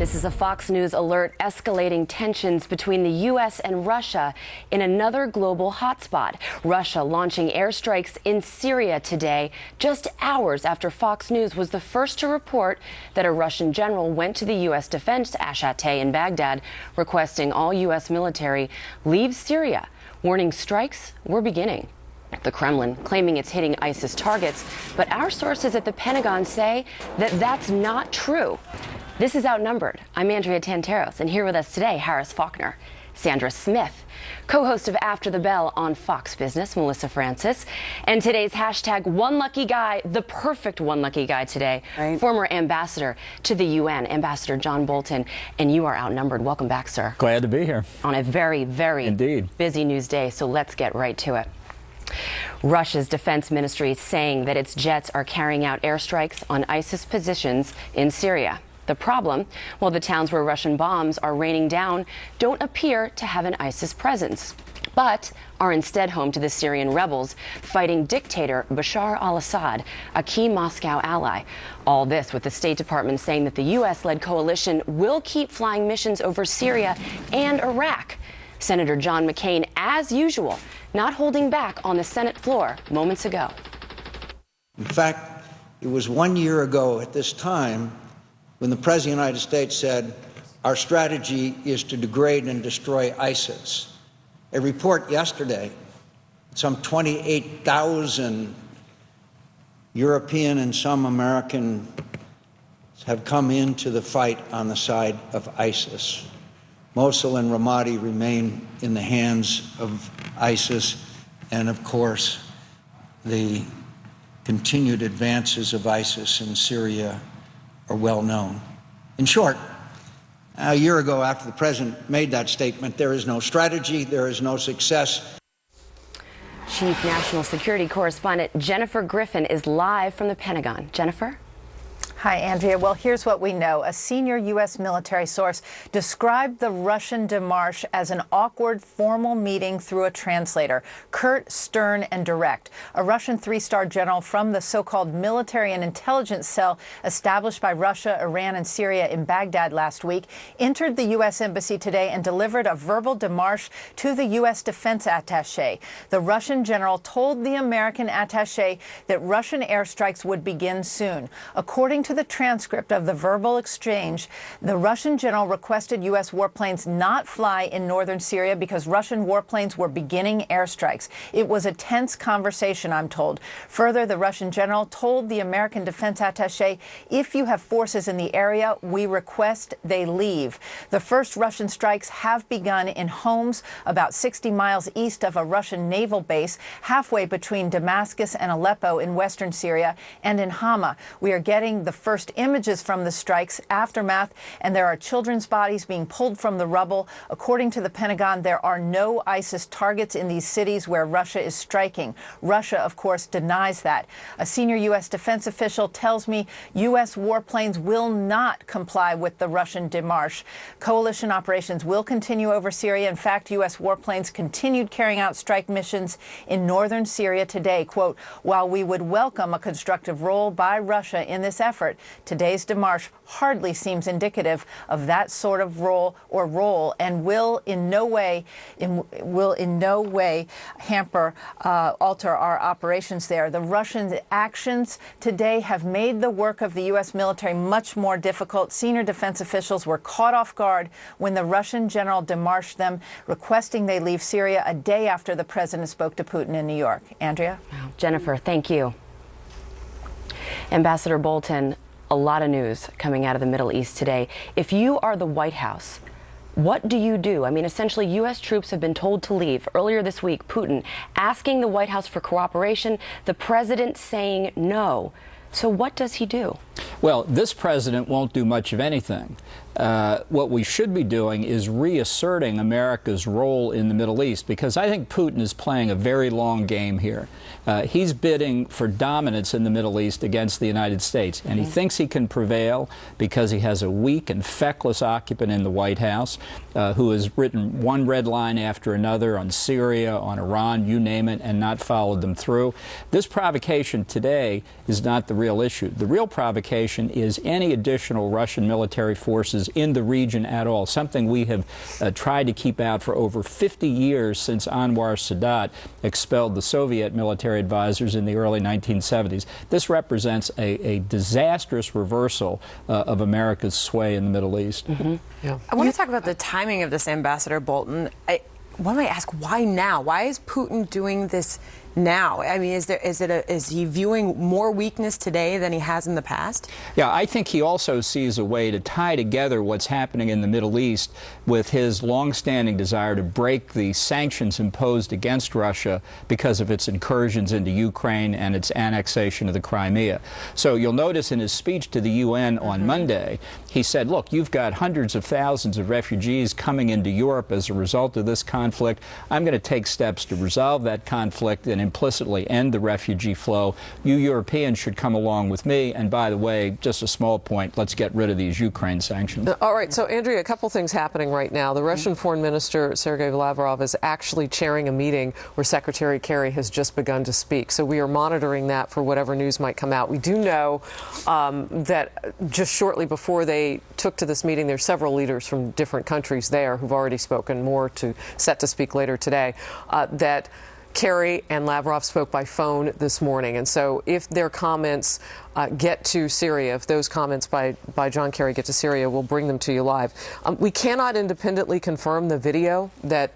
This is a Fox News alert escalating tensions between the U.S. and Russia in another global hotspot. Russia launching airstrikes in Syria today, just hours after Fox News was the first to report that a Russian general went to the U.S. defense attaché in Baghdad, requesting all U.S. military leave Syria, warning strikes were beginning. The Kremlin claiming it's hitting ISIS targets, but our sources at the Pentagon say that that's not true. This is Outnumbered. I'm Andrea Tanteros, and here with us today, Harris Faulkner, Sandra Smith, co-host of After the Bell on Fox Business, Melissa Francis, and today's hashtag One Lucky Guy, the perfect one lucky guy today, right, former ambassador to the UN, Ambassador John Bolton, and you are outnumbered. Welcome back, sir. Glad to be here. On a very, very busy news day, so let's get right to it. Russia's defense ministry is saying that its jets are carrying out airstrikes on ISIS positions in Syria. The problem, well, the towns where Russian bombs are raining down don't appear to have an ISIS presence, but are instead home to the Syrian rebels fighting dictator Bashar al-Assad, a key Moscow ally. All this with the State Department saying that the U.S.-led coalition will keep flying missions over Syria and Iraq. Senator John McCain, as usual, not holding back on the Senate floor moments ago. In fact, it was 1 year ago at this time when the President of the United States said, our strategy is to degrade and destroy ISIS. A report yesterday, some 28,000 European and some American have come into the fight on the side of ISIS. Mosul and Ramadi remain in the hands of ISIS, and of course, the continued advances of ISIS in Syria are well known. In short, a year ago after the President made that statement, there is no strategy, there is no success. Chief National Security Correspondent Jennifer Griffin is live from the Pentagon. Jennifer? Hi, Andrea. Well, here's what we know. A senior U.S. military source described the Russian démarche as an awkward, formal meeting through a translator, curt, stern, and direct. A Russian three-star general from the so-called military and intelligence cell established by Russia, Iran, and Syria in Baghdad last week entered the U.S. embassy today and delivered a verbal démarche to the U.S. defense attaché. The Russian general told the American attaché that Russian airstrikes would begin soon. According to the transcript of the verbal exchange, the Russian general requested U.S. warplanes not fly in northern Syria because Russian warplanes were beginning airstrikes. It was a tense conversation, I'm told. Further, the Russian general told the American defense attaché, if you have forces in the area, we request they leave. The first Russian strikes have begun in homes about 60 miles east of a Russian naval base, halfway between Damascus and Aleppo in western Syria, and in Hama. We are getting the first images from the strikes aftermath, and there are children's bodies being pulled from the rubble. According to the Pentagon, there are no ISIS targets in these cities where Russia is striking. Russia, of course, denies that. A senior U.S. defense official tells me U.S. warplanes will not comply with the Russian démarche. Coalition operations will continue over Syria. In fact, U.S. warplanes continued carrying out strike missions in northern Syria today. Quote, while we would welcome a constructive role by Russia in this effort, today's démarche hardly seems indicative of that sort of role and will in no way hamper, alter our operations there. The Russian actions today have made the work of the U.S. military much more difficult. Senior defense officials were caught off guard when the Russian general démarched them, requesting they leave Syria a day after the president spoke to Putin in New York. Andrea? Wow. Jennifer, thank you. Ambassador Bolton, a lot of news coming out of the Middle East today. If you are the White House, what do you do? I mean, essentially, U.S. troops have been told to leave. Earlier this week, Putin asking the White House for cooperation, the president saying no. So what does he do? Well, this president won't do much of anything. What we should be doing is reasserting America's role in the Middle East, because I think Putin is playing a very long game here. He's bidding for dominance in the Middle East against the United States, and he thinks he can prevail because he has a weak and feckless occupant in the White House who has written one red line after another on Syria, on Iran, you name it, and not followed them through. This provocation today is not the real issue. The real provocation coalition is any additional Russian military forces in the region at all, something we have tried to keep out for over 50 years since Anwar Sadat expelled the Soviet military advisors in the early 1970s. This represents a disastrous reversal of America's sway in the Middle East. Mm-hmm. Yeah. I want to talk about the timing of this, Ambassador Bolton. One might ask, why now? Why is Putin doing this now? I mean, is he viewing more weakness today than he has in the past? Yeah, I think he also sees a way to tie together what's happening in the Middle East with his longstanding desire to break the sanctions imposed against Russia because of its incursions into Ukraine and its annexation of the Crimea. So you'll notice in his speech to the UN on Monday, he said, look, you've got hundreds of thousands of refugees coming into Europe as a result of this conflict. I'm going to take steps to resolve that conflict and implicitly end the refugee flow. You Europeans should come along with me. And by the way, just a small point, let's get rid of these Ukraine sanctions. All right. So, Andrea, a couple things happening right now. The Russian Foreign Minister, Sergei Lavrov, is actually chairing a meeting where Secretary Kerry has just begun to speak. So we are monitoring that for whatever news might come out. We do know that just shortly before they took to this meeting, there's several leaders from different countries there who've already spoken, more set to speak later today, that Kerry and Lavrov spoke by phone this morning. And so if their comments get to Syria, if those comments by John Kerry get to Syria, we'll bring them to you live. We cannot independently confirm the video that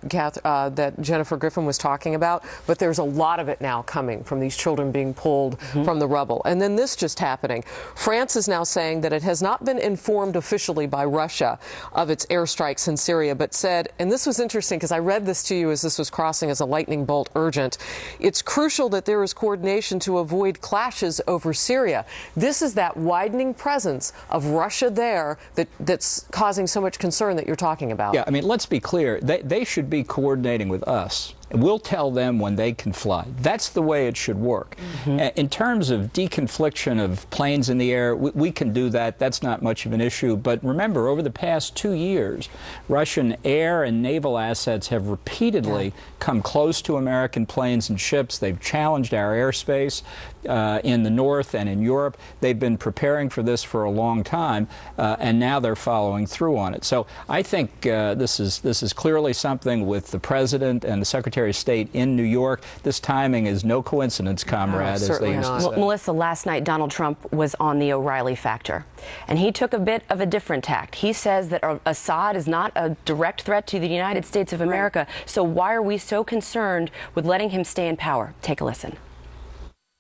Jennifer Griffin was talking about, but there's a lot of it now coming from these children being pulled from the rubble. And then this just happening. France is now saying that it has not been informed officially by Russia of its airstrikes in Syria, but said, and this was interesting because I read this to you as this was crossing as a lightning bolt urgent, it's crucial that there is coordination to avoid clashes over Syria. This is that widening presence of Russia there that's causing so much concern that you're talking about. Yeah, I mean, let's be clear. They should be coordinating with us. We'll tell them when they can fly. That's the way it should work. In terms of deconfliction of planes in the air, we can do that. That's not much of an issue. But remember, over the past 2 years, Russian air and naval assets have repeatedly come close to American planes and ships. They've challenged our airspace in the north and in Europe. They've been preparing for this for a long time, and now they're following through on it. So I think this is clearly something with the President and the Secretary of State in New York. This timing is no coincidence, comrade, as they used to say. Melissa, last night Donald Trump was on the O'Reilly factor, and he took a bit of a different tact. He says that Assad is not a direct threat to the United States of America, so why are we so concerned with letting him stay in power? Take a listen.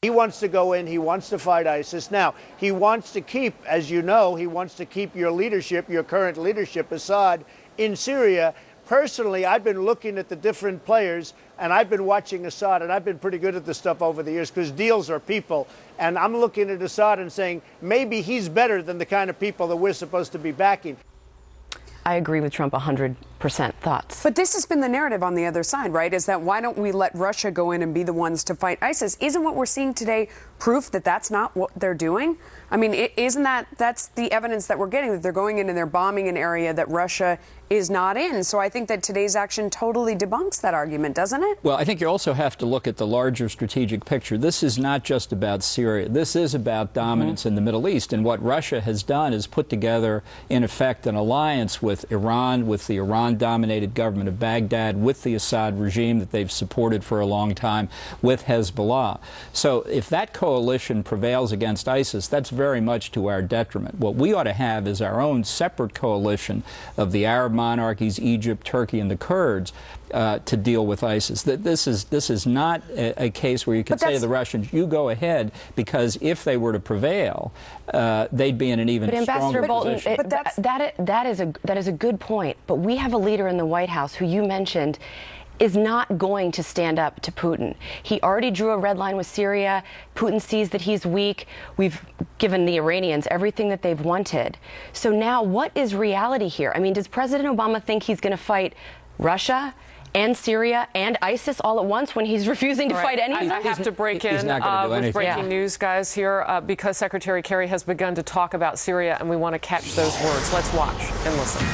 He wants to go in, he wants to fight ISIS. Now, he wants to keep, as you know, he wants to keep your leadership, your current leadership, Assad, in Syria. Personally, I've been looking at the different players, and I've been watching Assad, and I've been pretty good at this stuff over the years because deals are people. And I'm looking at Assad and saying, maybe he's better than the kind of people that we're supposed to be backing. I agree with Trump 100%. Thoughts? But this has been the narrative on the other side, right? Is that why don't we let Russia go in and be the ones to fight ISIS? Isn't what we're seeing today proof that that's not what they're doing? I mean, isn't that's the evidence that we're getting, that they're going in and they're bombing an area that Russia is not in? So I think that today's action totally debunks that argument, doesn't it? Well, I think you also have to look at the larger strategic picture. This is not just about Syria. This is about dominance in the Middle East. And what Russia has done is put together, in effect, an alliance with Iran, with the Iran-dominated government of Baghdad, with the Assad regime that they've supported for a long time, with Hezbollah. So if that coalition prevails against ISIS, that's very much to our detriment. What we ought to have is our own separate coalition of the Arab monarchies, Egypt, Turkey, and the Kurds to deal with ISIS. This is not a case where you can say to the Russians, you go ahead, because if they were to prevail, they'd be in an even stronger position. That is a good point. But we have a leader in the White House who you mentioned is not going to stand up to Putin. He already drew a red line with Syria. Putin sees that he's weak. We've given the Iranians everything that they've wanted. So now what is reality here? I mean, does President Obama think he's going to fight Russia and Syria and ISIS all at once when he's refusing to fight anything? I have to break in with breaking news, guys, here, because Secretary Kerry has begun to talk about Syria, and we want to catch those words. Let's watch and listen.